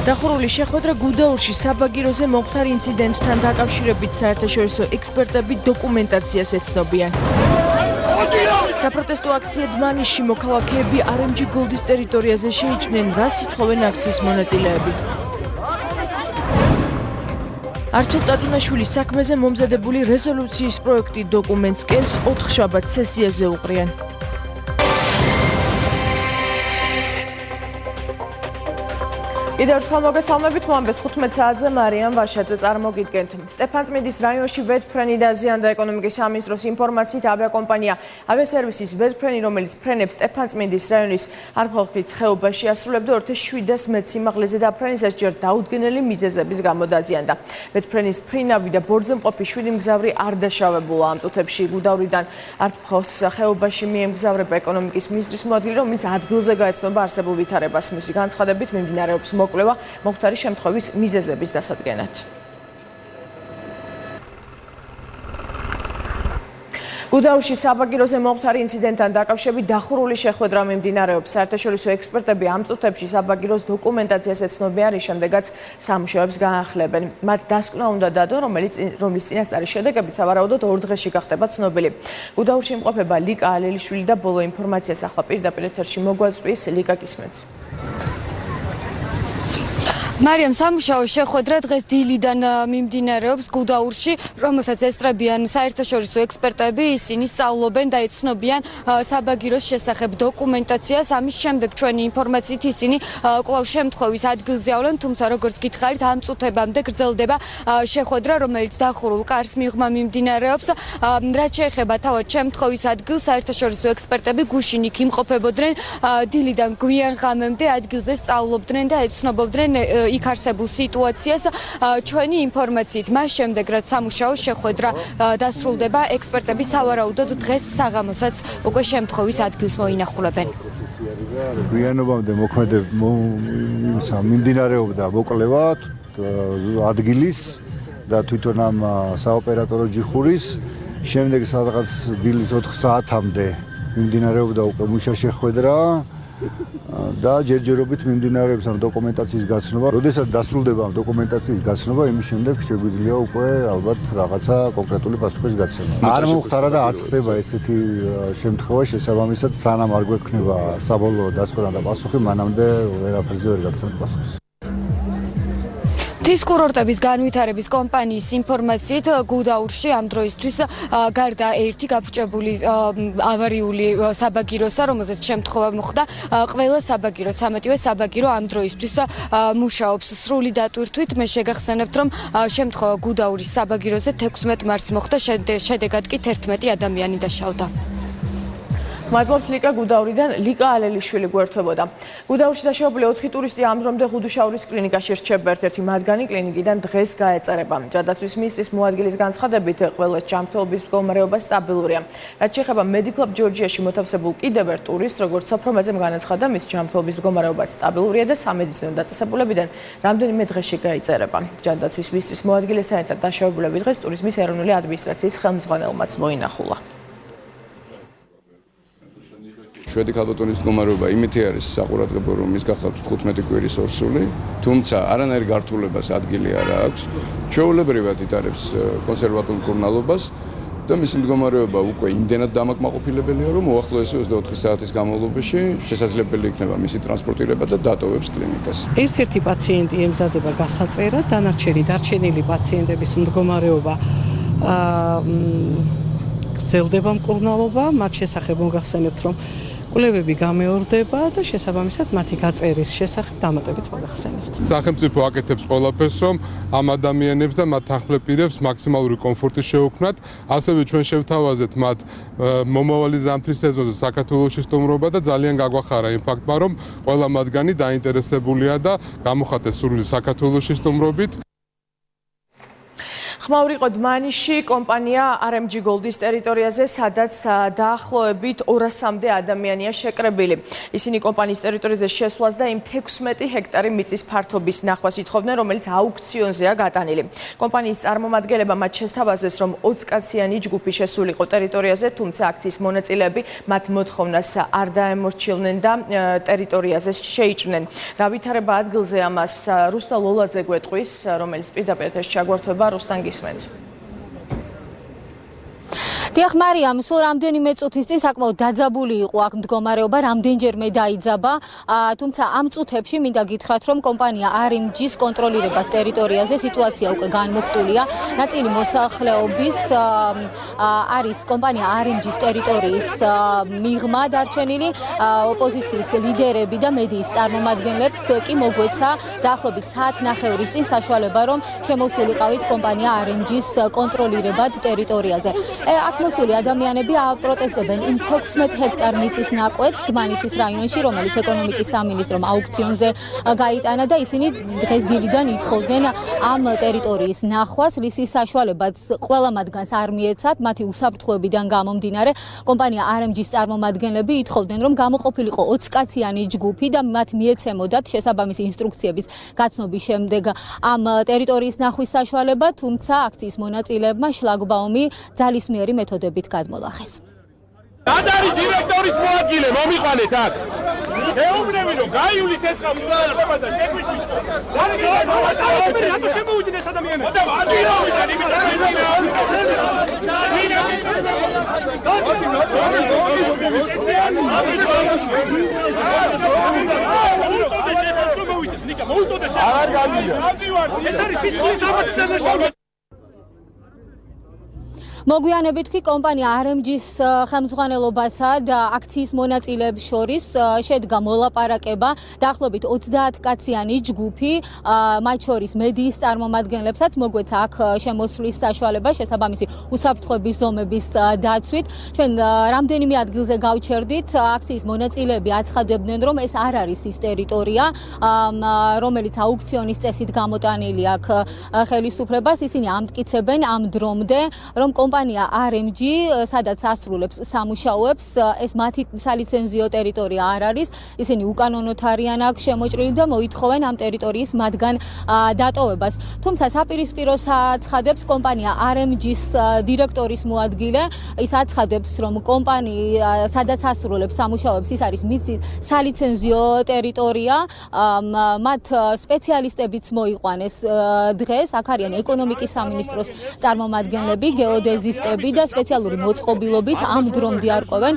დახურული შეხვედრა გუდაურში საბაგიროზე მომხდარ ინციდენტთან დაკავშირებით საერთაშორისო ექსპერტები დოკუმენტაციას ეცნობიან. საპროტესტო აქცია დმანისში მოქალაქეები RMG Gold-ის ტერიტორიაზე შეიჭრნენ, რა სითხოვენ აქციის მონაწილეები. არჩილ ტატუნაშვილის საქმეზე მომზადებული რეზოლუციის პროექტი დოკუმენტს კენს 4 შაბათს სესიაზე უყრიან. კიდევ ერთხელ მოგესალმებით, მოამბეს 15 საათზე მარიამ ვაშაძე წარმოგიდგენთ. სტეფანწმინდის რაიონში ვეთფრენი დაზიანდა. ეკონომიკის სამინისტროს ინფორმაციით ავიაკომპანია ავიასერვისის ვეთფრენი, რომელიც ფრენებს სტეფანწმინდის რაიონის არხალხის ხეობაში ასრულებდა 2700 მეტ სიმაღლეზე და ფრენისას ჯერ დაუდგენელი მიზეზების გამო დაზიანდა. ვეთფრენის ფრინავი და ბორძემყოფი 7 მგზავრი არ დაშავებულა. ამ წუთებში გუდავრიდან არხალხის ხეობაში მიემგზავრება ეკონომიკის მინისტრის მოადგილე, რომელიც ადგილზე გაეცნობა არსებულ ვითარებას. მისი განცხადებით მიმდინარეობს მოკვლევა მომხდარი შემთხვევის მიზეზების დასადგენად. გუდაურში საბაგიროზე მომხდარი ინციდენტთან დაკავშირებით დახურული შეხვედრა მიმდინარეობს. საერთაშორისო ექსპერტები ამ წუთებში საბაგიროს დოკუმენტაციას ეცნობიან, რის შემდეგაც სამუშაოებს გაახლებენ. მათ დასკვნა უნდა დადონ, რომლის წინასწარი შედეგებიც სავარაუდოდ 2 დღეში გახდება ცნობილი. გუდაურში იმყოფება ლიკა ალელიშვილი და ბოლო ინფორმაციას ახლა პირდაპირ ეთერში მოგვაწვდის. ლიკა, გისმენთ. მარიამ, სამუშაო შეხვედრა დღეს დილიდან მიმდინარეობს გუდაურში, რომელსაც ესწრებიან საერთაშორისო ექსპერტები. ისინი სწავლობენ და იცნობიან საბაგიროს შესახებ დოკუმენტაციას. ამის შემდეგ ჩვენი ინფორმაციით ისინი კვლავ შემთხვევის ადგილზე ავლენ, თუმცა როგორც გითხარით, ამ წუთებამდე გრძელდება შეხვედრა, რომელიც დახურულ კარს მიღმა მიმდინარეობს. რაც შეეხება თავად შემთხვევის ადგილს, საერთაშორისო ექსპერტები გუშინ იქ იმყოფებოდნენ. დილიდან გვიან ღამემდე ადგილზე სწავლობდნენ და იცნობდნენ იქ არსებულ სიტუაციას. ჩვენი ინფორმაციით მას შემდეგ, რაც სამუშაო შეხვედრა დასრულდება, ექსპერტები სავარაუდოდ დღეს საღამოსაც უკვე შემთხვევის ადგილს მოინახულებენ. გვიანობამდე მიმდინარეობდა მოკვლევა ადგილის და თვითონ ამ საოპერატორო ჯიხურის. შემდეგ სადღაც დილის 4 საათამდე მიმდინარეობდა უკვე მუშა შეხვედრა და ჯერჯერობით მიმდინარეობს ამ დოკუმენტაციის გაცნობა. როდესაც დასრულდება ამ დოკუმენტაციის გაცნობა, იმის შემდეგ შეგვიძლია უკვე ალბათ რაღაცა კონკრეტული პასუხის გაცემა. არ მომხდარა და არც ხდება ესეთი შემთხვევა, შესაბამისად, სანამ არ გვექნება საბოლოო დასკვნა და პასუხი, მანამდე ვერაფერზე ვერ გაგცემთ პასუხს. მთის კურორტების განვითარების კომპანიის ინფორმაციით გუდაურში ამ დროისთვის გარდა ერთი გაფუჭებული ავარიული საბაგიროსა, რომელზეც შემთხვევა მოხდა, ყველა საბაგირო, სამეტივე საბაგირო ამ დროისთვის მუშაობს სრული დატვირთვით. მე შეგახსენებთ, რომ შემთხვევა გუდაურის საბაგიროზე 16 მარტს მოხდა, შედეგად კი 11 ადამიანი დაშავდა. მადლობთ ლიკა. გუდავრიდან ლიკა ალელიშვილი გვერდებოდა. გუდაურში დაშავებული 4 ტურისტი ამ დრომდე ხუდუშაურის კლინიკაში რჩება. ერთ-ერთი მათგანი კლინიკიდან დღეს გაეწერება. ჯანდაცვის მინისტრის მოადგილის განცხადებით, ყველას ჯანმრთელობის მდგომარეობა სტაბილურია. რაც შეეხება Medical Georgia-ში მოთავსებულ კიდევ ერთ ტურისტს, როგორც სოფრომაძემ განაცხადა, მის ჯანმრთელობის მდგომარეობაც სტაბილურია და სამედიცინო დაწესებულებიდან რამდენიმე დღეში გაეწერება. ჯანდაცვის მინისტრის მოადგილესთან ერთად დაშავებულები დღეს ტურიზმის ეროვნული ადმინისტრაციის ხელმძღვანელმაც მოინახულა. შვედი ქალბატონის მდგომარეობა იმითი არის საყურადღებო, რომ ის გახლავთ 15 კვირის ორსული, თუმცა არანაირ გართულებას ადგილი არ აქვს. ჩვეულებრივად იტარებს კონსერვატულ მკურნალობას და მისი მდგომარეობა უკვე იმდენად დამაკმაყოფილებელია, რომ უახლოესი 24 საათის განმავლობაში შესაძლებელი იქნება მისი ტრანსპორტირება და დატოვებს კლინიკას. ერთ-ერთი პაციენტი ემზადება გასაწერად, დარჩენილი პაციენტების მდგომარეობა გრძელდება მკურნალობა. მათ შესახებ მოგახსენებთ, რომ კვლევები გამეორდება და შესაბამისად მათი გაწერის შესახებ დამატებით მოგახსენებთ. სახელმწიფო აკეთებს ყველაფერს, რომ ამ ადამიანებს და მათ ახლაპირებს მაქსიმალური კომფორტი შეუქმნათ. ასევე ჩვენ შევთავაზეთ მათ მომავალი ზამთრის სეზონზე საქართველოში სტუმრობა და ძალიან გაგვახარა იმ ფაქტმა, რომ ყველა მათგანი დაინტერესებულია და გამოხატეს სურვილი საქართველოში სტუმრობით. ხმაური იყო დმანიში კომპანია RMG Gold-ის ტერიტორიაზე, სადაც დაახლოებით 200-მდე ადამიანია შეკრებილი. ისინი კომპანიის ტერიტორიაზე შესვლას და იმ 16 ჰექტარი მიწის ფართობის ნახვას ითხოვდნენ, რომელიც აუქციონზეა გატანილი. კომპანიის წარმომადგენლებმა მათ შესთავაზეს, რომ 20-კაციანი ჯგუფი შესულიყო ტერიტორიაზე, თუმცა აქციის მონაწილეები მათ მოთხოვნას არ დაემორჩილნენ და ტერიტორიაზე შეიჭრნენ. რა ვითარება ადგილზე ამას რუსტა ლოლაძე გვეტყვის, რომელიც პირდაპირ ეთერში ჩაგვართვება. რუსტან გისმენთ. დიახ მარიამ, სულ რამდენიმე წუთის წინ საკმაოდ დაძაბული იყო აქ მდგომარეობა, რამდენჯერმე დაიძაბა, თუმცა ამ წუთებში მინდა გითხრათ, რომ კომპანია RMG-ს კონტროლირებად ტერიტორიაზე სიტუაცია უკვე განმოხტულია. ნაწილი მოსახლეობის არის კომპანია RMG-ს ტერიტორიის მიღმა დარჩენილი, ოპოზიციის ლიდერები და მედიის წარმომადგენლებს კი მოგვეცა დაახლოებით საათნახევრის წინ საშუალება, რომ შემოსულიყავით კომპანია RMG-ს კონტროლირებად ტერიტორიაზე. აქ მოსული ადამიანები აპროტესტებენ იმ 16 ჰექტარ მიწის ნაკვეთს დმანისის რაიონში, რომელიც ეკონომიკის სამინისტრომ აუქციონზე გაიტანა და ისინი დღეს დილიდან ითხოვდნენ ამ ტერიტორიის ნახვას, რისის საშუალებაც ყველა მათგანს არ მიეცათ, მათი უსაფრთხოებიდან გამომდინარე, კომპანია RMG-ს წარმომადგენლები ითხოვდნენ, რომ გამოყოფილიყო 20-კაციანი ჯგუფი და მათ მიეცემოდათ შესაბამისი ინსტრუქციების გაცნობის შემდეგ ამ ტერიტორიის ნახვის საშუალება, თუმცა აქციის მონაწილეებმა შლაგბაუმი ძალისმიერი მეთოდებით გადმოლახეს. Ad არის დირექტორის მოადგილე, მომიყვანეთ აქ. ეუბნები რომ გაიulis ეს ხალხი და შეგვიჭირს. რატო შემოვიდნენ ეს ადამიანები? და ვარდირავიდან მოგვიანებით კი კომპანია RMG-ს ხელმძღვანელობასა და აქციის მონაწილეებს შორის შედგა მოლაპარაკება, დაახლოებით 30-კაციანი ჯგუფი, მათ შორის მედიის წარმომადგენლებსაც მოგვეცა აქ შემოსვლის საშუალება შესაბამისი უსაფრთხოების ზომების დაცვით. ჩვენ რამდენიმე ადგილზე გავჩერდით, აქციის მონაწილეები აცხადებდნენ, რომ ეს არ არის ის ტერიტორია, რომელიც აუქციონის წესით გამოტანილი აქ ხელისუფლებას. ისინი ამტკიცებენ ამ დრომდე, რომ კომპანია RMG, სადაც ასრულებს სამუშაოებს, ეს მათი სალიცენზიო ტერიტორია არ არის. ისინი უკანონოდ არიან აქ შემოჭრილი და მოითხოვენ ამ ტერიტორიის მათგან დატოვებას. თუმცა საპირისპიროს აცხადებს კომპანია RMG-ს დირექტორის მოადგილე, ის აცხადებს, რომ კომპანია, სადაც ასრულებს სამუშაოებს, ის არის მის სალიცენზიო ტერიტორია. მათ სპეციალისტებიც მოიყვანეს დღეს, აქ არიან ეკონომიკის სამინისტროს წარმომადგენლები, გეოდეზისტები და სპეციალური მოწყობილობით ამ დრომდე არყვევენ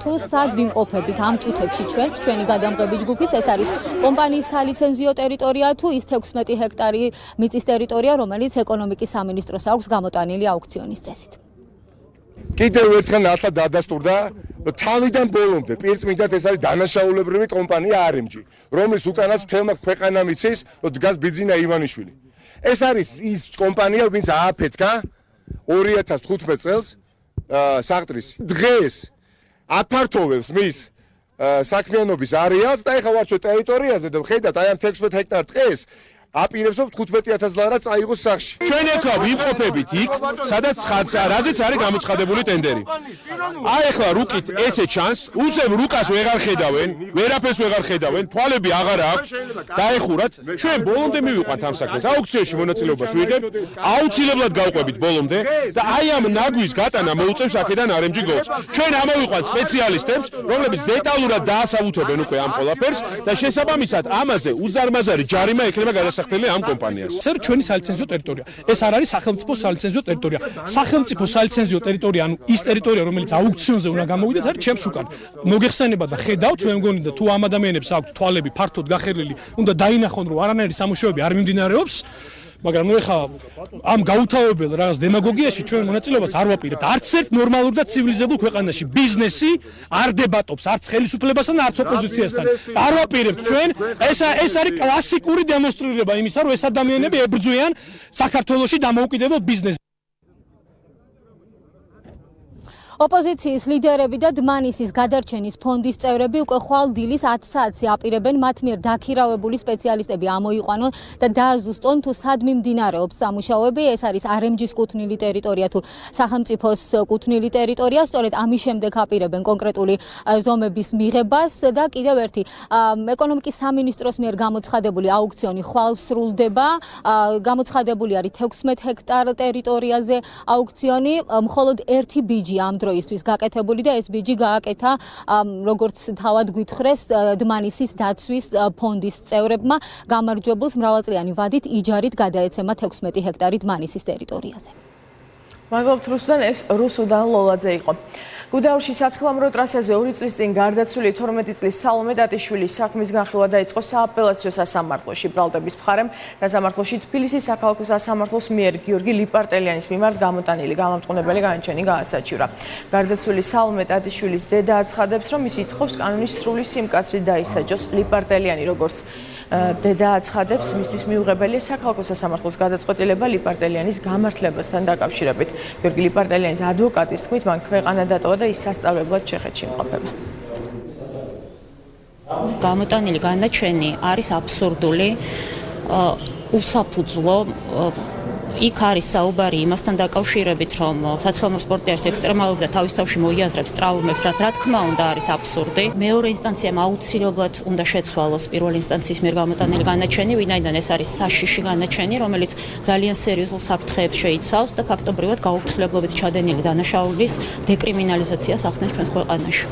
თუ სად ვიმყოფებით ამ წუთებში ჩვენი გადამღები ჯგუფიც, ეს არის კომპანიის სალიცენზიო ტერიტორია თუ ის 16 ჰექტარი მიწის ტერიტორია, რომელიც ეკონომიკის სამინისტროს აქვს გამოტანილი აუქციონის წესით. კიდევ ერთხელ ნათლად დადასტურდა, რომ თავიდან ბოლომდე პირწმინდად ეს არის დანაშაულებრივი კომპანია RMG, რომლის უკანაც მთელმა ქვეყანამ იცის, რომ დგას ბიძინა ივანიშვილი. ეს არის ის კომპანია, ვინც ააფეთქა 2015 წელს საღტრისი. დღეს აფართოვებს მის საქმიანობის არეალს და ეხლა ვარ ჩვენ ტერიტორიაზე და ვხედავთ აი ამ 16 ჰექტარ ტყეს აპირებს რომ 15,000 ლარა წაიღოს სახში. ჩვენ ეხლა ვიმყოფებით იქ, სადაც რაზეც არის გამოცხადებული ტენდერი. აი ეხლა რუკით ესე ჩანს, უზემ რუკას ვეღარ ხედავენ, ვერაფერს ვეღარ ხედავენ, თვალები აღარ აქვს. დაეხურათ, ჩვენ ბოლომდე მივიყვანთ ამ საქმეს. აუქციონში მონაწილეობას ვიღებთ, აუცილებლად გავყვებით ბოლომდე და აი ამ ნაგვის გატანა მოუწევს აქედან RMG Gold-ს. ჩვენ ამოვიყვანთ სპეციალისტებს, რომლებიც დეტალურად დაასაბუთებენ უკვე ამ ყველაფერს და შესაბამისად ამაზე უზარმაზარი ჯარიმა ექნება გადასახადებული ამ კომპანიას. ეს ჩვენი სალიცენზიო ტერიტორია. ეს არ არის სახელმწიფო სალიცენზიო ტერიტორია. სახელმწიფო სალიცენზიო ტერიტორია, ანუ ის ტერიტორია, რომელიც აუქციონზე უნდა გამოვიდეს, არის ჩემს უკან. მოგეხსენება და ხედავთ, მე მგონი და თუ ამ ადამიანებს აქვთ თვალები ფართოდ გახერლილი, უნდა დაინახონ, რომ არანაირი სამუშაოები არ მიმდინარეობს. მაგრამ ნუ ეხა ამ გაუთავებელ რაღაც დემაგოგიაში ჩვენ მონაწილეობას არ ვაპირებთ. არც ერთ ნორმალურ და ცივილიზებულ ქვეყანაში ბიზნესი არ დებატობს არც ხელისუფლებასთან, არც ოპოზიციასთან. არ ვაპირებთ ჩვენ. ეს არის კლასიკური დემონსტრირება იმისა, რომ ეს ადამიანები ებრძვიან საქართველოში დამოუკიდებელ ბიზნესს. ოპოზიციის ლიდერები და დმანისის გადარჩენის ფონდის წევრები უკვე ხვალ დილის 10 საათზე აპირებენ მათ მიერ დაქირავებული სპეციალისტები ამოიყვანონ და დააზუსტონ თუ სად მიმდინარეობს სამუშაოები. ეს არის RMG-ის კუთვნილი ტერიტორია თუ სახელმწიფოს კუთვნილი ტერიტორია. სწორედ ამის შემდეგ აპირებენ კონკრეტული ზომების მიღებას და კიდევ ერთი ეკონომიკის სამინისტროს მიერ გამოცხადებული აუქციონი ხვალ სრულდება. გამოცხადებული არის 16 ჰექტარ ტერიტორიაზე აუქციონი. მხოლოდ ერთი ბიჯი ამ დროისთვის გაკეთებული და ეს ბიჯი გააკეთა როგორც თავად გვითხრეს დმანისის დაცვის ფონდის წევრებმა. გამარჯვებულს მრავალწლიანი ვადით იჯარით გადაეცემა 16 ჰექტარი დმანისის ტერიტორიაზე. მადლობთ რუსუდან, ეს რუსუდან ლოლაძე იყო. გუდაურში სათხილამურო ტრასაზე 2 წლის წინ გარდაცვლილი 12 წლის სალომე დათიშვილის საქმის განხილვა დაიწყო სააპელაციო სასამართლოში. ბრალდების მხარემ სასამართლოში თბილისის საქალაქო სასამართლოს მიერ გიორგი ლიპარტელიანის მიმართ გამოტანილი გამამტყუნებელი განაჩენი გაასაჩივრა. გარდაცვლილი სალომე დათიშვილის დედა აცხადებს, რომ ის ითხოვს კანონის სრული სიმკაცრით დაისაჯოს. ლიპარტელიანი როგორც დედა აცხადებს, მისთვის მიუღებელია საქალაქო სასამართლოს გადაწყვეტილება ლიპარტელიანის გამართლებასთან დაკავშირებით. გიორგი ლიპარტელიანის ადვოკატის თქმით, მან ქვეყანა დატოვა და ის სასწავლებლად ჩეხეთში იმყოფება. გამოტანილი განაჩენი არის აბსურდული, უსაფუძვლო. იქ არის საუბარი იმასთან დაკავშირებით, რომ სათხილამურო სპორტი არის ექსტრემალური და თავის თავში მოიაზრებს ტრავმებს, რაც რა თქმა უნდა არის აბსურდი. მეორე ინსტანციამ აუცილებლად უნდა შეცვალოს პირველი ინსტანციის მიერ გამოტანილი განაჩენი, ვინაიდან ეს არის საშიში განაჩენი, რომელიც ძალიან სერიოზულ საფრთხეებს შეიცავს და ფაქტობრივად გაუფრთხილებლობით ჩადენილი დანაშაულის დეკრიმინალიზაციას ახდენს ჩვენს ქვეყანაში.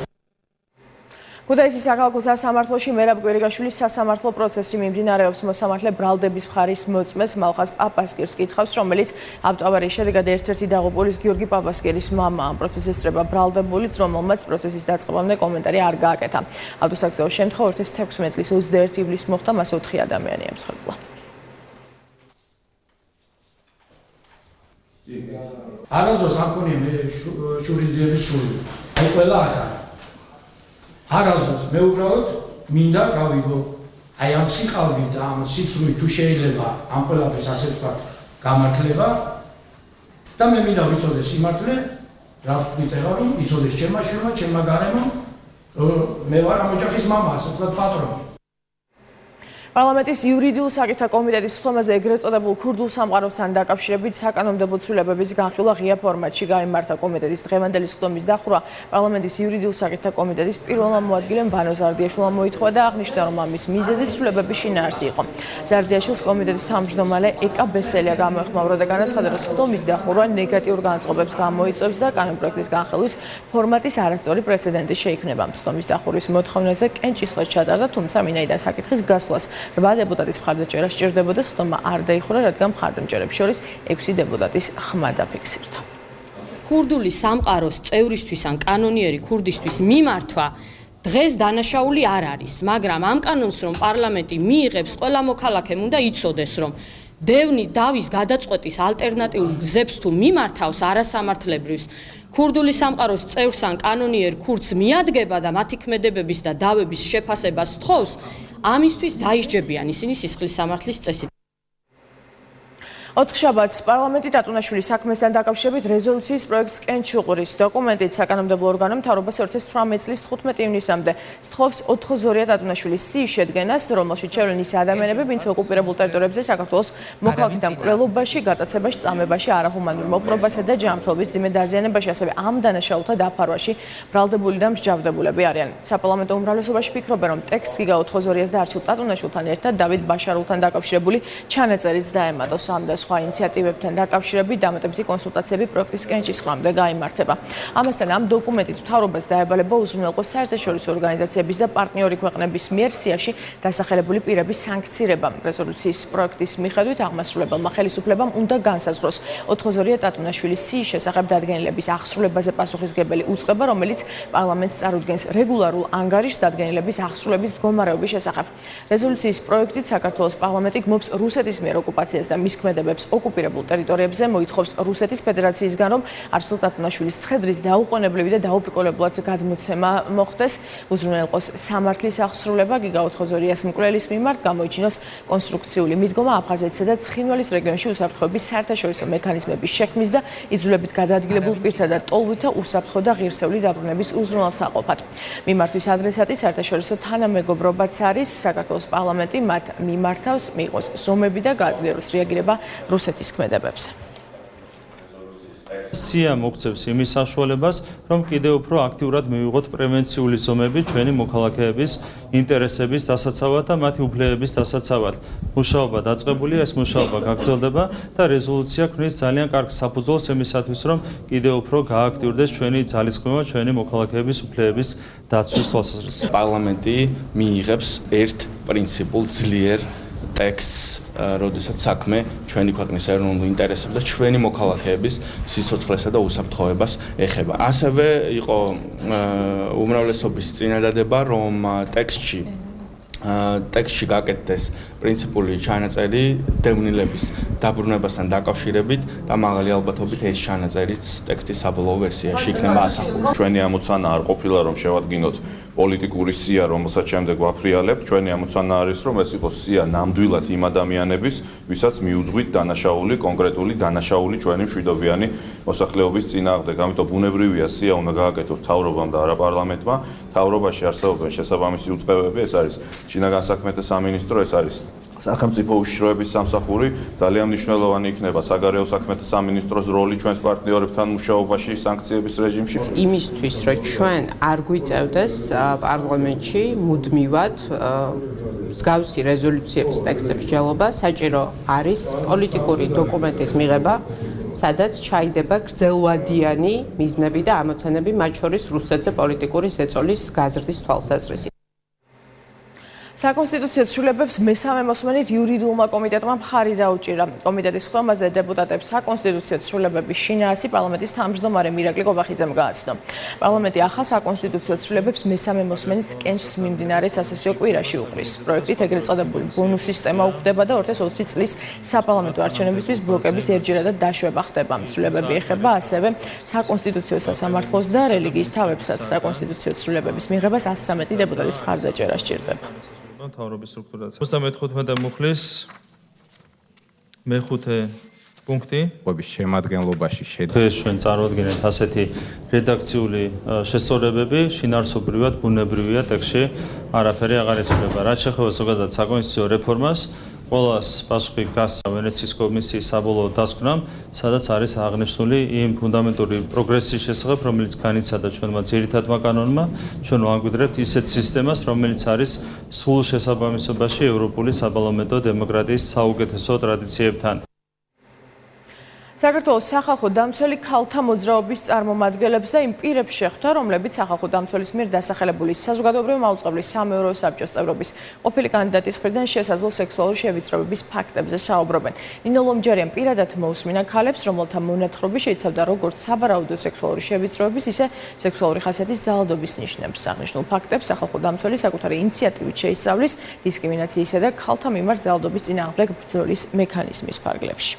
გუდაისის საქალაქო სასამართლოში მერაბ კვირიგაშვილის სასამართლო პროცესი მიმდინარეობს. მოსამართლე ბრალდების მხარის მოწმეს მალხაზ პაპასკირს კითხავს, რომელიც ავტოავარიის შედეგად ერთ-ერთი დაღუპულის გიორგი პაპასკირის მამაა. ამ პროცესს ესწრება ბრალდებულიც, რომელმაც პროცესის დაწყებამდე კომენტარი არ გააკეთა. ავტოსაგზაო შემთხვევა 2016 წლის 21 ივლისს მოხდა, მას 4 ადამიანი ემსხვერპლა. არასდროს არ მქონია მე შურიზიების სული. აი ყველა აქ არის. არასდროს მე უბრალოდ მინდა გავიგო აი ამ სიყალბით და ამ სიცრუით თუ შეიძლება ამ ყველაფერს ასე ვთქვათ გამართლება და მე მინდა ვიცოდეს სიმართლე, რაც ვიწერა რომ იცოდეს ჩემმა შვილმა, ჩემმა გარემომ, მე ვარ ამ ოჯახის მამა, ასე ვთქვათ პატრონი. პარლამენტის იურიდიულ საკითხთა კომიტეტის სხდომაზე ეგრეთ წოდებულ ქურდულ სამყაროსთან დაკავშირებით საკანონმდებლო ცვლილებების განხილვა ღია ფორმატში გაიმართა. კომიტეტის დღევანდელი სხდომის დახურვა პარლამენტის იურიდიულ საკითხთა კომიტეტის პირველმა მოადგილემ ვანო ზარდიაშვილმა მოითხოვა და აღნიშნა, რომ ამის მიზეზი ცვლილებების შინაარსი იყო. ზარდიაშვილს კომიტეტის თავმჯდომარე ეკა ბესელია გამოეხმაურა და განაცხადა, რომ სხდომის დახურვა ნეგატიურ განწყობებს გამოიწვევს და კანონპროექტის განხილვის ფორმატის არასწორი პრეცედენტი შეიქმნება. სხდომის დახურვის მოთხოვნაზე კენჭისყრად ჩატარდა, თუმცა მინაიდან საკითხის გასვლას 8 დეპუტატის მხარდაჭერა სჭირდებოდა, სხდომა არ დაიხურა, რადგან მხარდამჭერებს შორის 6 დეპუტატის ხმა დაფიქსირდა. ქურდული სამყაროს წევრისთვის ან კანონიერი ქურდისთვის მიმართვა დღეს დანაშაული არ არის, მაგრამ ამ კანონს რომ პარლამენტი მიიღებს, ყველა მოქალაქემ უნდა იცოდეს, რომ დავის გადაწყვეტის ალტერნატიულ გზებს თუ მიმართავს არასამართლებრივს, ქურდული სამყაროს წევრს ან კანონიერ ქურდს მიადგება და მათი ქმედებების და დავების შეფასებას სთხოვს, ამისთვის დაისჯებიან ისინი სისხლის სამართლის წესით. ოთხშაბათს პარლამენტი დატუნაშვილის საქმესთან დაკავშირებით რეზოლუციის პროექტს კენჭი უყურის. დოკუმენტით საკანონმდებლო ორგანომ მთავრობას 2018 წლის 15 ივნისამდე სთხოვს 4-2 დატუნაშვილის სიის შედგენას, რომელშიც შევლენ ის ადამიანები, ვინც ოკუპირებულ ტერიტორიებზე საქართველოს მოქალაქეთა მკვლელობაში, გატაცებაში, წამებაში, არაჰუმანურ მოპყრობასა და ჯანმრთელობის მძიმე დაზიანებაში, ასევე ამ დანაშაულთა დაფარვაში ბრალდებული და მსჯავრდებულები არიან. საპარლამენტო უმრავლესობაში ფიქრობენ, რომ ტექსტს გიგა 4-2-ს და არჩილ ტატუნაშვილთან ერთად დავით ბაშარულთან დაკავშირებული ჩანაწერიც დაემატოს. ამ და სხვა ინიციატივებთან დაკავშირებით დამატებითი კონსულტაციები პროექტის კენჭისყრამდე გაიმართება. ამასთან ამ დოკუმენტით მთავრობას დაევალება უზრუნველყოს საერთაშორისო ორგანიზაციების და პარტნიორი ქვეყნების მიერ სიაში დასახელებული პირების სანქცირება. რეზოლუციის პროექტის მიხედვით აღმასრულებელმა ხელისუფლებამ უნდა განსაზღვროს 4-2 ტატუნაშვილის სიის შესახებ დადგენილების აღსრულებაზე პასუხისგებელი უწყება, რომელიც პარლამენტს წარუდგენს რეგულარულ ანგარიშს დადგენილების აღსრულების მდგომარეობის შესახებ. რეზოლუციის პროექტით საქართველოს პარლამენტი გმობს რუსეთის მიერ ოკუპაციას და მის ქმედებებს მიღებებს ოკუპირებულ ტერიტორიებზე, მოითხოვს რუსეთის ფედერაციისგან, რომ არსულ ტატუნაშვილის ცხედრის დაუყოვნებლივი და დაუბრკოლებლად გადმოცემა მოხდეს, უზრუნველყოს სამართლის აღსრულება, გიგაუთ ხოზორიას მკვლელის მიმართ გამოიჩინოს კონსტრუქციული მიდგომა აფხაზეთსა და ცხინვალის რეგიონში უსაფრთხოების საერთაშორისო მექანიზმების შექმნის და იძულებითი გადაადგილებულ პირთა და ტოლვითა უსაფრთხო და ღირსეული დაბრუნების უზრუნველსაყოფად. მიმართვის ადრესატი საერთაშორისო თანამეგობრობაც არის, საქართველოს პარლამენტი მათ მიმართავს მიიღოს ზომები და გააძლიეროს რეაგირება რუსეთის ქმედებებზე. სია მოგცევს იმის საშუალებას, რომ კიდევ უფრო აქტიურად მივიღოთ პრევენციული ზომები ჩვენი მოქალაქეების ინტერესების დასაცავად და მათი უფლებების დასაცავად. მუშაობა დაწყებულია, ეს მუშაობა გაგრძელდება და რეზოლუცია ქმნის ძალიან კარგ საფუძველს იმისათვის, რომ კიდევ უფრო გააქტიურდეს ჩვენი ძალისხმევა ჩვენი მოქალაქეების უფლებების დაცვის თვალსაზრისით. პარლამენტი მიიღებს ერთ პრინციპულ ძლიერ ტექსტს, როდესაც საქმე ჩვენი ქვეყნის ეროვნულ ინტერესებს და ჩვენი მოქალაქეების სიცოცხლესა და უსაფრთხოებას ეხება. ასევე იყო უმრავლესობის წინადადება, რომ ტექსტში გაკეთდეს პრინციპული ჩანაწერი დევნილების დაბრუნებასთან დაკავშირებით და მაღალი ალბათობით ეს ჩანაწერიც ტექსტის საბოლოო ვერსიაში იქნება ასახული. ჩვენი ამოცანა არ ყოფილა რომ შევადგინოთ პოლიტიკური სია, რომელსაც შემდეგ ვაფრიალებთ. ჩვენი ამოცანა არის რომ ეს იყოს სია ნამდვილად იმ ადამიანების, ვისაც მიუძღვით დანაშაული, კონკრეტული დანაშაული ჩვენი მშვიდობიანი მოსახლეობის წინააღმდეგ. ამიტომ ბუნებრივია სია უნდა გააკეთოს მთავრობამ და არა პარლამენტმა. მთავრობაში არსებობენ შესაბამისი უწყებები, ეს არის შინაგან საქმეთა სამინისტრო, ეს არის სახელმწიფო უშიშროების სამსახური, ძალიან მნიშვნელოვანი იქნება საგარეო საქმეთა სამინისტროს როლი ჩვენს პარტნიორებთან მუშაობაში სანქციების რეჟიმში. იმისთვის, რომ ჩვენ არ გვიწევდეს პარლამენტში მუდმივად მსგავსი რეზოლუციების ტექსტების ჯელობა, საჭირო არის პოლიტიკური დოკუმენტის მიღება, სადაც ჩაიდება გრძელვადიანი მიზნები და ამოცანები, მათ შორის რუსეთზე პოლიტიკური ზეწოლის გაზრდის თვალსაზრისით. საკონსტიტუციო ცვლილებებს მესამე მოსმენით იურიდიულმა კომიტეტმა მხარი დაუჭირა. კომიტეტის ხდომაზე დეპუტატებს საკონსტიტუციო ცვლილებების შინაარსი პარლამენტის თავმჯდომარე მირაკლი კობახიძემ გააცნო. პარლამენტი ახალ საკონსტიტუციო ცვლილებებს მესამე მოსმენით კენჭს მიმდინარე სასესიო კვირაში უყრის. პროექტით ეგრეთ წოდებული ბონუს სისტემა უხდება და 2020 წლის საპარლამენტო არჩევნებისთვის ბლოკების ერთჯერადად დაშვება ხდება. ცვლილებები ეხება ასევე საკონსტიტუციო სასამართლოს და რელიგიის თავებსაც. საკონსტიტუციო ცვლილებების მიღებას 113 დეპუტატის მხარდაჭერა სჭირდება. მთავრობის სტრუქტურაზე. 35 მუხლის მეხუთე პუნქტი ობის შემადგენლობაში დღეს ჩვენ წარმოადგენთ ასეთი რედაქციული შესწორებები, შინაარსობრივად ბუნებრივია ტექსტში არაფერი აღარ იცვლება. რაც შეეხება ზოგადად საკონსტიტუციო რეფორმას, ყველას პასუხი გასცა ვენეციის კომისიის საბოლოო დასკვნამ, სადაც არის აღნიშნული იმ ფუნდამენტური პროგრესის შესახებ, რომელიც განიცადა ჩვენმა ძირითადმა კანონმა, ჩვენ ვამკვიდრებთ ისეთ სისტემას, რომელიც არის სულ შესაბამისობაში ევროპული საპარლამენტო დემოკრატიის საუკეთესო ტრადიციებთან. საქართველოს სახალხო დამცველი ქალთა მოძრაობის წარმომადგენლებს და იმ პირებს შეხვდა, რომლებიც სახალხო დამცველის მიერ დასახელებული საზოგადოებრივი მაუწყებლის სამეურვეო საბჭოს წევრობის ყოფილი კანდიდატის მხრიდან შესაძლო სექსუალური შევიწროების ფაქტებზე საუბრობენ. ნინო ლომჯარიან პირადად მოусმინა ქალებს, რომელთა მონათხრობი შეიცავდა როგორც სავარაუდო სექსუალური შევიწროების, ისე სექსუალური ხასიათის ძალადობის ნიშნებს. აღნიშნულ ფაქტებს სახალხო დამცველი საკუთარი ინიციატივით შეისწავლის დისკრიმინაციისა და ქალთა მიმართ ძალადობის წინააღმდეგ ბრძოლის მექანიზმის ფარგლებში.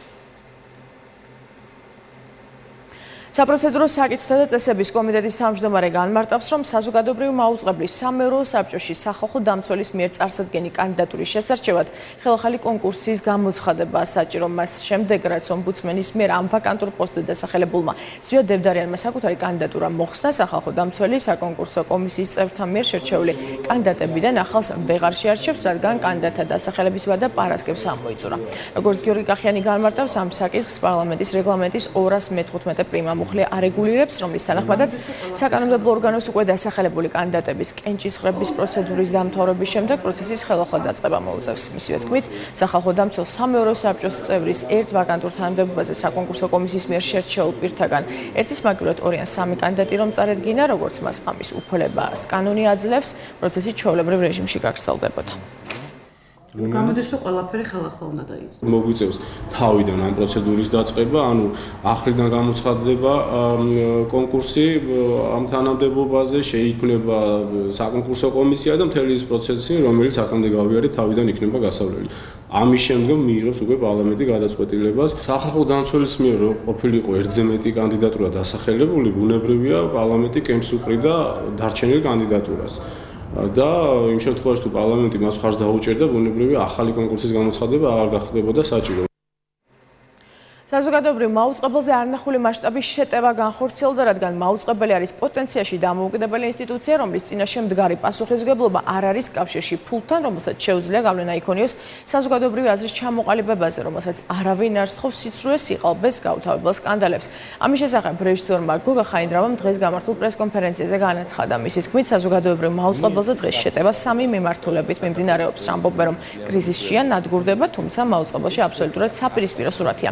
საპროცედურო საკითხთა და წესების კომიტეტის თავმჯდომარე განმარტავს, რომ საზოგადოებრივი მაუწყებლის სამეურვეო საბჭოში სახალხო დამცველის მიერ წარსადგენი კანდიდატურის შესარჩევად ხელახალი კონკურსის გამოცხადება საჭირო. მას შემდეგ, რაც ომბუდსმენის მიერ ამ ვაკანტურ პოსტზე დასახელებულმა ზვიად დევდარიანმა საკუთარი კანდიდატურა მოხსნა, სახალხო დამცველი საკონკურსო კომისიის წევრთა მიერ შერჩეული კანდიდატებიდან ახალს ვეღარ შეარჩევს, რადგან კანდიდატთა დასახელების ვადა პარასკევს ამოიწურა. როგორც გიორგი კახიანი განმარტავს, ამ საკითხს პარლამენტის რეგლამენტის 215 პრიმა მუხლი არეგულირებს, რომლის თანახმადაც საკანონმდებლო ორგანოს უკვე დასახელებული კანდიდატების კენჭისყრების პროცედურის დამთავრების შემდეგ პროცესის ხელახლა დაწყება მოუწევს. მისივე თქმით, სახალხო დამცველ სამეურვეო საბჭოს წევრის ერთ ვაკანტურ თანამდებობაზე საკონკურსო კომისიის მიერ შერჩეულ პირთაგან ერთის მაგივრად 2 ან 3 კანდიდატი რომ წარედგინა, როგორც მას ამის უფლებას კანონი აძლევს, პროცესი ჩვეულებრივ რეჟიმში გაგრძელდებოდა. გამოდის რომ ყველაფერი ხელახლა უნდა დაიწყოს. მოგვიწევს თავიდან ამ პროცედურის დაწყება, ანუ ახლიდან გამოცხადდება კონკურსი ამ თანამდებობაზე, შეიქმნება საკონკურსო კომისია და მთელი ის პროცესი, რომელიც აქამდე გავიარეთ, თავიდან იქნება გასავლელი. ამის შემდგომ მიიღებს უკვე პარლამენტი გადაწყვეტილებას. სახალხო დამცველის მიერ რომ ყოფილიყო ერთზე მეტი კანდიდატურა დასახელებული, ბუნებრივია პარლამენტი კემს უკრიდა დარჩენილ კანდიდატურას. და იმ შემთხვევაში თუ პარლამენტი მას მხარს დაუჭერდა, ბუნებრივია ახალი კონკურსის გამოცხადება აღარ გახდებოდა საჭირო. საზოგადოებრივ მაუწყებელზე არნახული მასშტაბის შეტევა განხორციელდა, რადგან მაუწყებელი არის პოტენციაში დამოუკიდებელი ინსტიტუცია, რომლის წინაშე მდგარი პასუხისმგებლობა არ არის კავშირში ფულთან, რომელსაც შეუძლია გავლენა იქონიოს საზოგადოებრივი აზრის ჩამოყალიბებაზე, რომელსაც არავინ არ სთხოვს სიცრუეს იყალბეს გაუთავებელ სკანდალებს. ამის შესახებ რეჟისორმა გოგა ხაინდრავამ დღეს გამართულ პრესკონფერენციაზე განაცხადა. მისი თქმით, საზოგადოებრივ მაუწყებელზე დღეს შეტევა სამი მიმართულებით მიმდინარეობს. ამბობენ, რომ კრიზისშია ნადგურდება, თუმცა მაუწყებელში აბსოლუტურად საპირისპირო სურათია.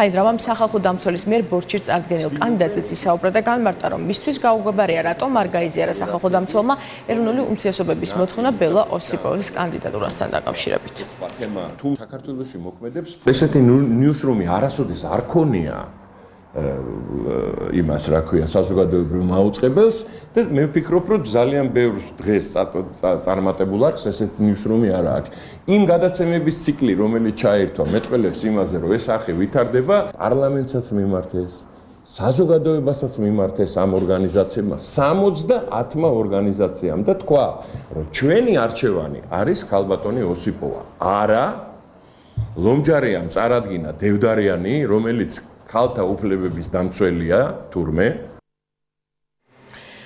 ხაინდრავამ სახალხო დამცველის მიერ ბორჩით წარდგენილ კანდიდატზეც ისაუბრა და განმარტა, რომ მისთვის გაუგებარია, რატომ არ გაიზიარა სახალხო დამცველმა ეროვნული უმცირესობების მოთხოვნა ბელა ოსიპოვის კანდიდატურასთან დაკავშირებით. თუ საქართველოში მოქმედებს ესეთი ნიუსრუმი არასოდეს არ ქონია იმას, რა ქვია, საზოგადოებრივ მაუწყებელს და მე ვფიქრობ, რომ ძალიან ბევრ დღეს წარმატებულ აქვს ესეთი ნიუსრუმი არა აქვს. იმ გადაცემების ციკლი, რომელიც ჩაერთვა, მეტყველებს იმაზე, რომ ეს არხი ვითარდება, პარლამენტსაც მიმართეს, საზოგადოებასაც მიმართეს ამ ორგანიზაციებმა, 70-მა ორგანიზაციამ და თქვა, რომ ჩვენი არჩევანი არის ქალბატონი ოსიპოვა. არა, ლომჯარიამ წარადგინა დევდარიანი, რომელიც ქალთა უფლებების დამცველია თურმე.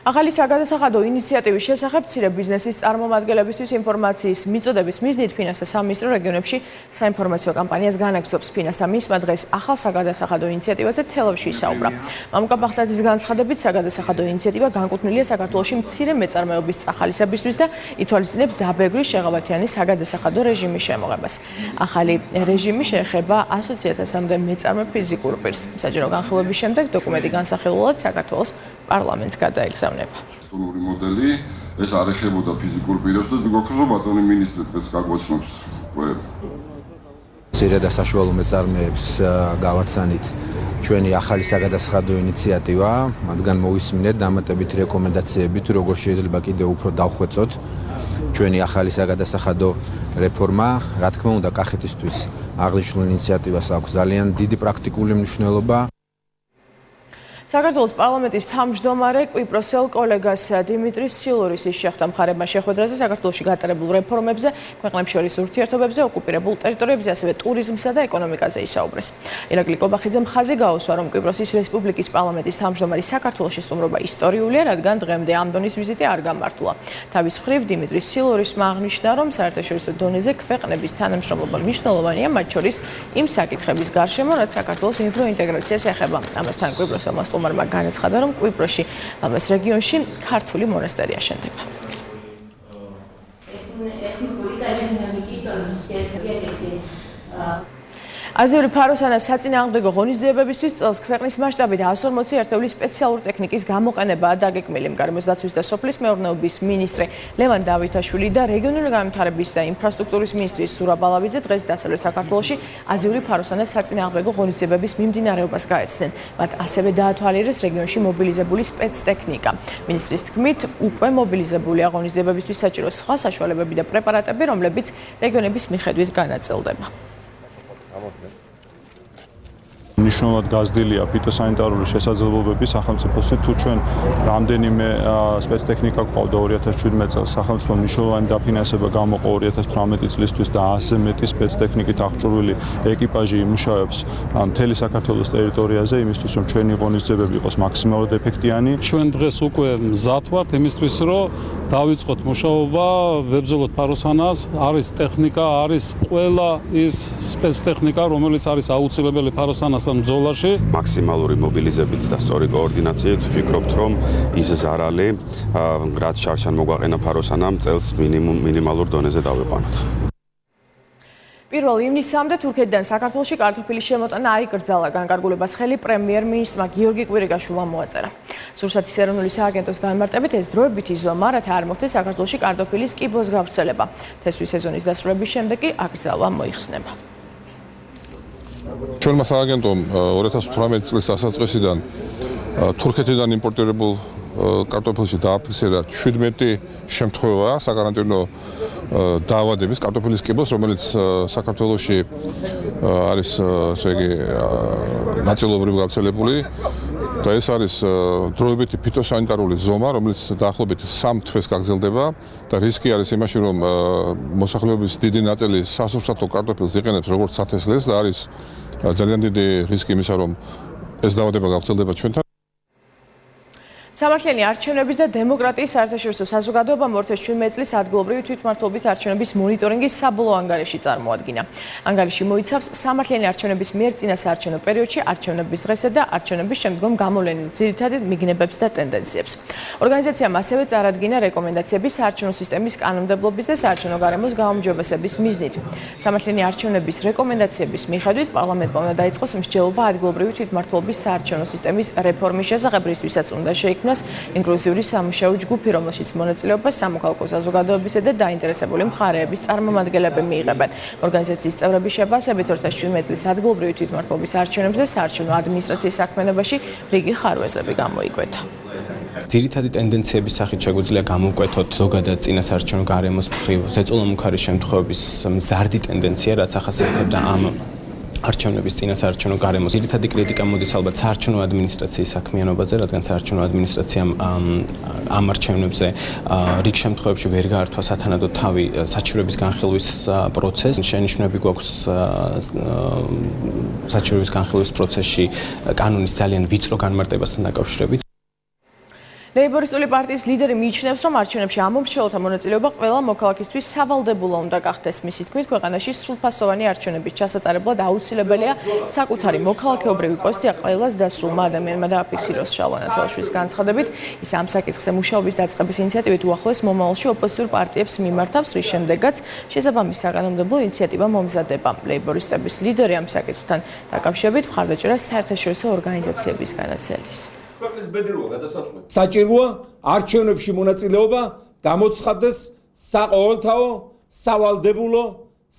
ახალი საგადასახადო ინიციატივის შესახებ მცირე ბიზნესის წარმომადგენლებისთვის ინფორმაციის მიწოდების მიზნით ფინანსთა სამინისტრო რეგიონებში საინფორმაციო კამპანიას განაგრძობს. ფინანსთა მინისტრმა დღეს ახალ საგადასახადო ინიციატივაზე თელავში ისაუბრა. მამუკა ბახტაძის განცხადებით, საგადასახადო ინიციატივა განკუთვნილია საქართველოში მცირე მეწარმეობის წახალისებისთვის და ითვალისწინებს დაბეგრის შეღავათიანი საგადასახადო რეჟიმის შემოღებას. ახალი რეჟიმი შეეხება 100,000-მდე მეწარმე ფიზიკურ პირს. საჯარო განხილვების შემდეგ დოკუმენტი განსახილველად საქართველოს პარლამენტს გადაეგზავნება. მოდელი ეს არ ეხებოდა ფიზიკურ პირებს და გოქროს ბატონი მინისტრი დღეს გაგვაცნობს ყველაფერს. მცირე და საშუალო მეწარმეებს გავაცანით ჩვენი ახალი საგადასახადო ინიციატივა, მათგან მოვისმინეთ დამატებითი რეკომენდაციები, თუ როგორ შეიძლება კიდევ უფრო დავხვეწოთ ჩვენი ახალი საგადასახადო რეფორმა. რა თქმა უნდა, კახეთისთვის აღნიშნულ ინიციატივას აქვს ძალიან დიდი პრაქტიკული მნიშვნელობა. საქართველოს პარლამენტის თავმჯდომარე კვიპროსელ კოლეგას დიმიტრი სილურისის შეხვდა მხარებმა შეხვედრაზე საქართველოში გატარებულ რეფორმებზე, ქვეყნებს შორის ურთიერთობებზე, ოკუპირებულ ტერიტორიებზე, ასევე ტურიზმსა და ეკონომიკაზე ისაუბრეს. ირაკლი კობახიძემ ხაზი გაუსვა, რომ კვიპროსის რესპუბლიკის პარლამენტის თავმჯდომარის საქართველოში სტუმრობა ისტორიულია, რადგან დღემდე ამ დონის ვიზიტი არ გამართულა. თავის მხრივ დიმიტრი სილურისმა აღნიშნა, რომ საერთაშორისო დონეზე ქვეყნების თანამშრომლობა მნიშვნელოვანია, მათ შორის იმ საკითხების გარშემო, რაც საქართველოს ევროინტეგრაციას ეხება. ამასთან კვიპროსელმა სტუმარმა განაცხადა, რომ კვიპროსში ამას რეგიონში ქართული მონასტერი აშენდება. აზიური ფაროსანა საწინააღმდეგო ღონისძიებებისთვის წელს ქვეყნის მასშტაბით 140 ერთეული სპეციალური ტექნიკის გამოყენებაა დაგეგმილი. გარემოს დაცვის და სოფლის მეურნეობის მინისტრი ლევან დავითაშვილი და რეგიონული განვითარების და ინფრასტრუქტურის მინისტრი სურა ბალავიძე დღეს დასავლეთ საქართველოში აზიური ფაროსანა საწინააღმდეგო ღონისძიებების მიმდინარეობას გაეცნენ. მათ ასევე დაათვალიერეს რეგიონში მობილიზებული სპეცტექნიკა. მინისტრის თქმით, უკვე მობილიზებულია ღონისძიებებისთვის საჭირო სხვა საშუალებები და პრეპარატები, რომლებიც რეგიონების მიხედვით განაწილდება. მნიშვნელოვნად გაზრდილია ფიტოსანიტარული შესაძლებლობები სახელმწიფოსი, თუ ჩვენ რამდენიმე სპეცტექნიკა გვყავდა 2017 წელს სახელმწიფო მნიშვნელოვანი დაფინანსება გამოყო 2018 წლისთვის და 100-ზე მეტი სპეცტექნიკით აღჭურვილი ეკიპაჟი იმუშავებს მთელი საქართველოს ტერიტორიაზე იმისთვის, რომ ჩვენი ღონისძიებები იყოს მაქსიმალურად ეფექტიანი. ჩვენ დღეს უკვე მზად ვართ იმისთვის, რომ დავიწყოთ მუშაობა ვებრძოლოთ ფაროსანას, არის ტექნიკა, არის ყველა ის სპეცტექნიკა, რომელიც არის აუცილებელი ფაროსანას ბრძოლაში. მაქსიმალური მობილიზებით და სწორი კოორდინაციით ვფიქრობთ, რომ ის ზარალი, რაც შარშან მოგვაყენა ფაროსანამ, წელს მინიმალურ დონეზე დავიყვანოთ. პირველ ივნისამდე თურქეთიდან საქართველოში კარტოფილის შემოტანა აიკრძალა. განკარგულებას ხელი პრემიერ-მინისტრმა გიორგი კვირიკაშვილმა მოაწერა. სურსათის ეროვნული სააგენტოს განმარტებით ეს დროებითი ზომა, რათა არ მოხდეს საქართველოში კარტოფილის კიბოს გავრცელება. თესვის სეზონის დასრულების შემდეგ კი აკრძალვა მოიხსნება. ჩვენმა სააგენტომ 2018 წლის დასაწყისიდან თურქეთიდან იმპორტირებულ კარტოფილში დააფიქსირა 17 შემთხვევა საკარანტინო დაავადების კარტოფილის კიბოს, რომელიც საქართველოში არის ესე იგი ნაწილობრივ გავრცელებული და ეს არის დროებითი ფიტოსანიტარული ზომა, რომელიც დაახლოებით 3 თვეს გაგრძელდება და რისკი არის იმაში, რომ მოსახლეობის დიდი ნაწილი სასურსათო კარტოფილს იყენებს როგორც სათესლეს და არის ძალიან დიდი რისკი იმისა, რომ ეს დაავადება გავრცელდება ჩვენთან. სამართლიანი არჩევნების და დემოკრატიის საერთაშორისო საზოგადოებამ 2017 წლის ადგილობრივი თვითმმართველობის არჩევნების მონიტორინგის საბოლოო ანგარიში წარმოადგინა. ანგარიში მოიცავს სამართლიანი არჩევნების მიერ წინასაარჩევნო პერიოდში არჩევნების დღესა და არჩევნების შემდგომ გამოვლენილ ძირითად მიგნებებს და ტენდენციებს. ორგანიზაციამ ასევე წარადგინა რეკომენდაციები საარჩევნო სისტემის კანონმდებლობის და საარჩევნო გარემოს გაუმჯობესების მიზნით. სამართლიანი არჩევნების რეკომენდაციების მიხედვით პარლამენტმა უნდა დაიწყოს მსჯელობა ადგილობრივი თვითმმართველობის საარჩევნო სისტემის რეფორმის შესახებ, რისთვისაც უნდა შეიქმნას ინკლუზიური სამუშაო ჯგუფი, რომელშიც მონაწილეობას სამოქალაქო საზოგადოებისა და დაინტერესებული მხარეების წარმომადგენლები მიიღებენ. ორგანიზაციის წევრების შეფასებით 2017 წლის ადგილობრივი თვითმმართველობის არჩევნებზე საარჩევნო ადმინისტრაციის საქმიანობაში რიგი ხარვეზები გამოიკვეთა. ძირითადი ტენდენციების სახით შეგვიძლია გამოვკვეთოთ ზოგადად წინასაარჩევნო გარემოს მხრივ ზეწოლამუქარის შემთხვევების მზარდი ტენდენცია, რაც ახასიათებდა ამ არჩევნების წინასაარჩევნო გარემოს. ძირითადი კრიტიკა მოდის ალბათ საარჩევნო ადმინისტრაციის საქმიანობაზე, რადგან საარჩევნო ადმინისტრაციამ ამ არჩევნებზე რიგ შემთხვევებში ვერ გაართვა სათანადო თავი საჩივრების განხილვის პროცესს. შენიშვნები გვაქვს საჩივრების განხილვის პროცესში კანონის ძალიან ვიწრო განმარტებასთან დაკავშირებით. ლეიბორისტული პარტიის ლიდერი მიიჩნევს, რომ არჩევნებში ამომრჩეველთა მონაწილეობა ყველა მოქალაქისთვის სავალდებულო უნდა გახდეს. მისი თქმით, ქვეყანაში სრულფასოვანი არჩევნების ჩასატარებლად აუცილებელია საკუთარი მოქალაქეობრივი პოზიცია ყველას დასრულმა ადამიანმა დააფიქსიროს. შალვა ნათელაშვილის განცხადებით, ის ამ საკითხზე მუშაობის დაწყების ინიციატივით უახლოეს მომავალში ოპოზიციურ პარტიებს მიმართავს, რის შემდეგაც შესაბამის საკანონმდებლო ინიციატივა მომზადება. ლეიბორისტების ლიდერი ამ საკითხთან დაკავშირებით მხარდაჭერას საერთაშორისო ორგანიზაციების განაცელის. საჭიროა არჩევნებში მონაწილეობა გამოცხადდეს საყოველთაო, სავალდებულო,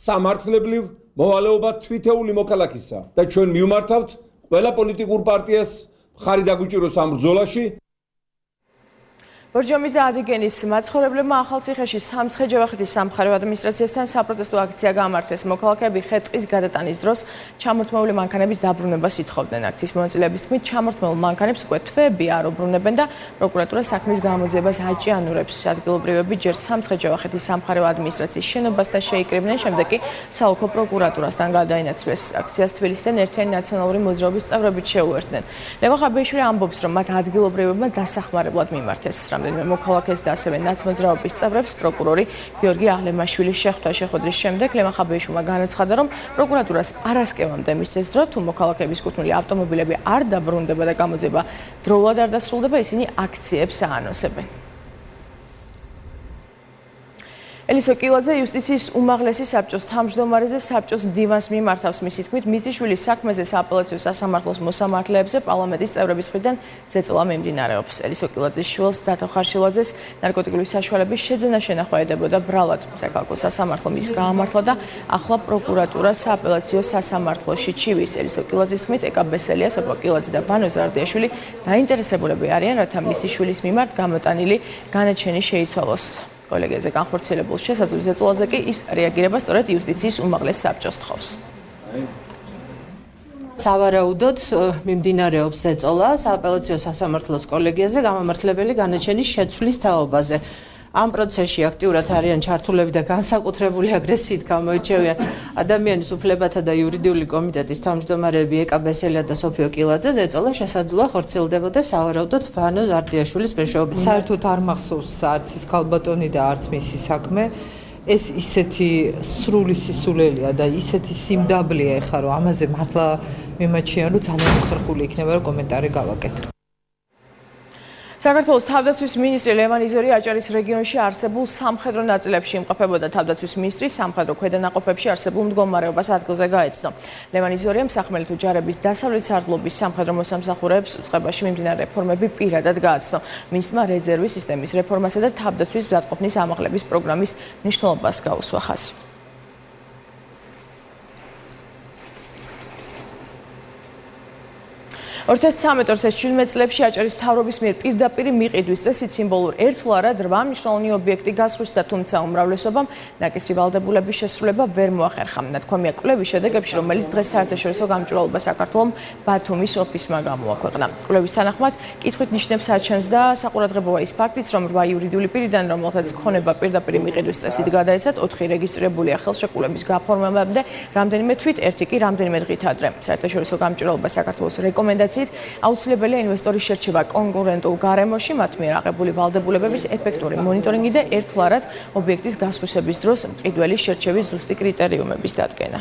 სამართლებრივ მოვალეობა თვითეული მოქალაქისა და ჩვენ მივმართავთ ყველა პოლიტიკურ პარტიას მხარი დაგუჭიროს ამ ბრძოლაში. ბორჯომის და ადიგენის მაცხოვრებლებმა ახალციხეში სამცხე-ჯავახეთის სამხარეო ადმინისტრაციასთან საპროტესტო აქცია გამართეს. მოქალაქეები ხე-ტყის გადატანის დროს ჩამორთმეული მანქანების დაბრუნებას ითხოვდნენ. აქციის მონაწილეების თქმით, ჩამორთმეულ მანქანებს უკვე თვეები არ უბრუნებენ და პროკურატურა საქმის გამოძიებას აჭიანურებს. ადგილობრივები ჯერ სამცხე-ჯავახეთის სამხარეო ადმინისტრაციის შენობასთან შეიკრიბნენ, შემდეგ კი საოლქო პროკურატურასთან გადაინაცვლეს. აქციას თბილისიდან ერთიანი ნაციონალური მოძრაობის წევრებიც შეუერთდნენ. ლევან ხაბეიშვილი ამბობს, რომ მათ ადგილობრივებმა დასახმარებლად მიმართეს. რამდენიმე მოქალაქეს და ასევე ნაცმოძრაობის წევრებს პროკურორი გიორგი აღლემაშვილის შეხვედრის შემდეგ ლევან ხაბეიშვილმა განაცხადა, რომ პროკურატურას არასკევამდე მისცეს დრო, თუ მოქალაქეების კუთვნილი ავტომობილები არ დაბრუნდება და გამოძიება დროულად არ დასრულდება, ისინი აქციებს აანონსებენ. ელისო კილაძე იუსტიციის უმაღლესი საბჭოს თავმჯდომარეზე საბჭოს მდივანს მიმართავს. მისი თქმით, მიწისშვილის საქმეზე სააპელაციო სასამართლოს მოსამართლეებზე პარლამენტის წევრების მხრიდან ზეწოლა მიმდინარეობს. ელისო კილაძის შვილს დათო ხარშილაძეს ნარკოტიკული საშუალების შეძენა შენახვა ედებოდა ბრალად. საქალაქო სასამართლო მის გაამართლა და ახლა პროკურატურა სააპელაციო სასამართლოში ჩივის. ელისო კილაძის თქმით, ეკაბესელია, სოფო კილაძე და ბანო ზარდიაშვილი დაინტერესებულები არიან, რათა მისი შვილის მიმართ გამოტანილი განაჩენი შეიცვალოს. კოლეგიაზე განხორციელებულ შესაძლოა ზეწოლაზე კი ის რეაგირება სწორედ იუსტიციის უმაღლეს საბჭოს თხოვს. სავარაუდოდ მიმდინარეობს ზეწოლა სააპელაციო სასამართლოს კოლეგიაზე გამომართლებელი განაჩენის შეცვლის თაობაზე. ამ პროცესში აქტიურად არიან ჩართულები და განსაკუთრებული აგრესიით გამოირჩევიან ადამიანის უფლებათა და იურიდიული კომიტეტის თავმჯდომარეები ეკაბესელია და სოფიო კილაძე. ზეწოლა შესაძლოა ხორციელდებოდა სავარაუდოდ ვანო ზარდიაშვილის მეშვეობით. საერთოდ არ მახსოვს არც ის ქალბატონი და არც მისი საქმე. ეს ისეთი სრული სისულელია და ისეთი სიმდაბლეა ეხლა, რომ ამაზე მართლა მიმაჩნია, რომ ძალიან მოხერხული იქნება, რომ კომენტარი გავაკეთო. საქართველოს თავდაცვის მინისტრი ლევან იზორი აჭარის რეგიონში არსებულ სამხედრო ნაწილებში იმყოფებოდა. თავდაცვის მინისტრი სამხედრო ქვედანაყოფებში არსებულ მდგომარეობას ადგილზე გაეცნო. ლევან იზორიამ სახმელეთო ჯარების დასავლეთ სარდლობის სამხედრო მოსამსახურეებს უწყებაში მიმდინარე რეფორმები პირადად გააცნო. მინისტრმა რეზერვის სისტემის რეფორმასა და თავდაცვის მზადყოფნის ამაღლების პროგრამის მნიშვნელობას გაუსვა ხაზი. ორ 2013-2017 წლებში აჭარის მთავრობის მიერ პირდაპირ მიყიდვის წესით სიმბოლურ ერთლარად 8 მნიშვნელოვანი ობიექტი გასვრისდა, თუმცა უმრავლესობამ ნაკისრი ვალდებულების შესრულება ვერ მოახერხა. ნათქვამია კვლევის შედეგებში, რომელიც დღეს საერთაშორისო გამჭვირვალობა საქართველოს ბათუმის ოფისმა გამოაქვეყნა. კვლევის თანახმად, კითხვით ნიშნებს აჩენს და საყურადღებოა ის ფაქტიც, რომ 8 იურიდიული პირიდან, რომელთაც ქონება პირდაპირ მიყიდვის წესით გადაეცათ, 4 რეგისტრირებულია ხელშეკრულების გაფორმებამდე, რამდენიმე თვით, ერთი კი რამდენიმე დღით ადრე. საერთაშორისო გამჭვირვალობა საქართველოს რეკომენდაციით აუცილებელია ინვესტორის შერჩევა კონკურენტულ გარემოში, მათ მიერ აღებული ვალდებულებების ეფექტური მონიტორინგი და ერთლარად ობიექტის გასხვისების დროს მყიდველის შერჩევის ზუსტი კრიტერიუმების დადგენა.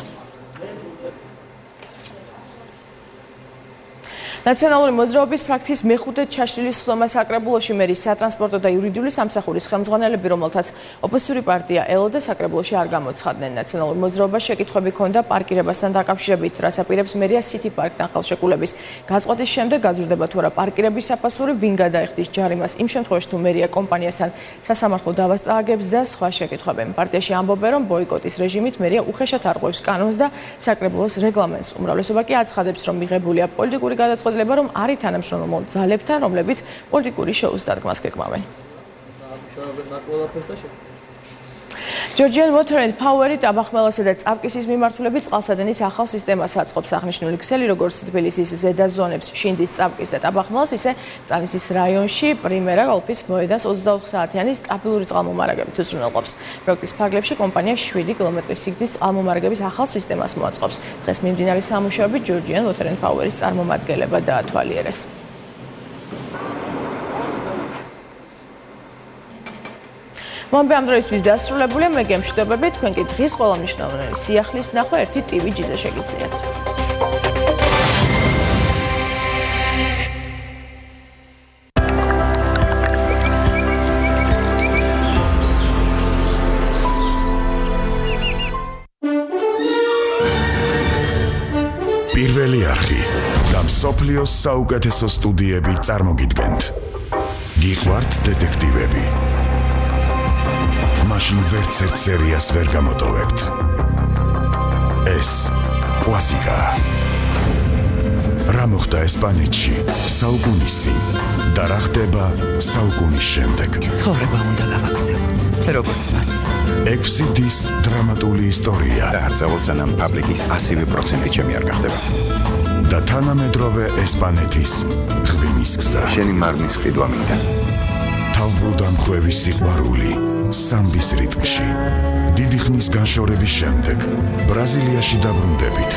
ნაციონალური მოძრაობის ფრაქციის მეხუთე ჩაშლილის სხდომა საკრებულოში მერის სატრანსპორტო და იურიდიული სამსახურის ხელმძღვანელები, რომელთაც ოპოზიციური პარტია ელო და საკრებულოში არ გამოცხადდნენ. ნაციონალურ მოძრაობას შეკითხვები ჰქონდა პარკირებასთან დაკავშირებით, რას აპირებს მერია სიტი პარკთან ხელშეკრულების გაწყვეტის შემდეგ გაძვრდება თუ არა პარკირების საფასური, ვინ გადაიხდის ჯარიმას იმ შემთხვევაში თუ მერია კომპანიასთან სასამართლო დავას წააგებს და სხვა შეკითხვები. პარტიაში ამბობენ, რომ ბოიკოტის რეჟიმით მერია უხეშად არღვევს კანონს და საკრებულოს რეგლამენტს. უმრავლესობა კი აცხადებს, რომ მიღებულია პოლიტიკური გადაწყვეტილება, რომ არის თანამშრომლობ ძალებთან, რომლებიც პოლიტიკური შოუს დადგმას გეკმავენ. Georgian Water and Power-ი ტაბახმელასა და წავკისის მიმართულებით წყალსადენის ახალ სისტემას აწყობს. აღნიშნული ქსელი, როგორც თბილისის ზედა ზონებს, შინდის წავკის და ტაბახმელას, ისე წალისის რაიონში პრიმერა გოლფის მოედანს 24 საათიანი სტაბილური წყალმომარაგებით უზრუნველყოფს. პროექტის ფარგლებში კომპანია 7 კილომეტრის სიგრძის წყალმომარაგების ახალ სისტემას მოაწყობს. დღეს მიმდინარე სამუშაოებით Georgian Water and Power-ის წარმომადგენლება დაათვალიერეს. მოამბე ამ დროისთვის დასრულებულია, მე გემშვიდობები, თქვენ კი დღის ყველა მნიშვნელოვანი სიახლის ნახვა ერთი TV ჯიზე შეგიძლიათ. პირველი არხი და მსოფლიოს საუკეთესო სტუდიები წარმოგიდგენთ. გიყვართ დეტექტივები. მაშინ ვერცერთ სერიას ვერ გამოტოვებთ. ეს კლასიკა. რა მოხდა ესპანეთში საუკუნის წინ და რა ხდება საუკუნის შემდეგ? ცხოვრება უნდა გავაგრძელოთ, როგორც მას. 6 დის დრამატული ისტორია. დაარწეულ სანამ ფაბრიკის 100% ჩემი არ გახდება. და თანამედროვე ესპანეთის ღვინის გზა. შენი მარნის ყიდვა მინდა. თავბრუდამხვევის სიყვარული სამბის რიტმში. დიდი ხნის განშორების შემდეგ ბრაზილიაში დაბრუნდებით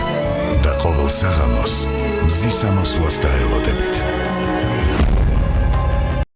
და ყოველ საღამოს მზის ამოსვლას დაელოდებით.